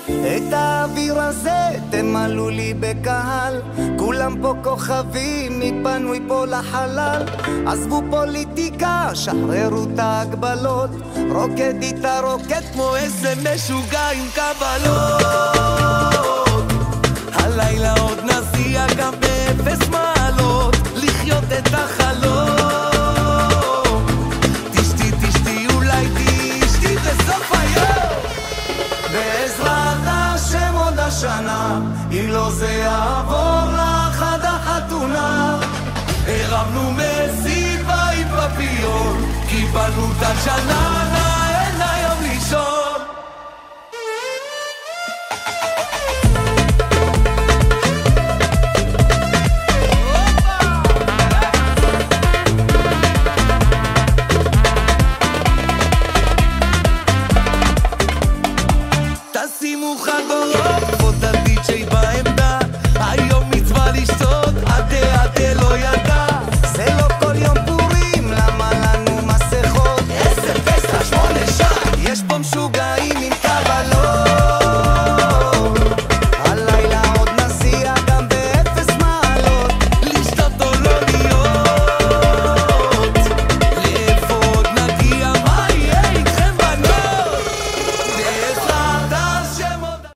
את האוויר הזה תמלאו לי בקהל, כולם פה כוכבים, מפנוי פה לחלל. עזבו פוליטיקה, שחררו את ההגבלות, רוקד איתה רוקד כמו איזה משוגע עם קבלות. הלילה עוד נסיע גם באפס מעלות, לחיות את החלום. תשתי אולי תשתי בסוף היום, בעזרת השם עוד השנה, אם לא זה יעבור לחד החתונה. הרמנו מסיבה עם פפיון, קיבלנו את השנה, אין היום לישון. שימו חגורות, כבוד הדי-ג'יי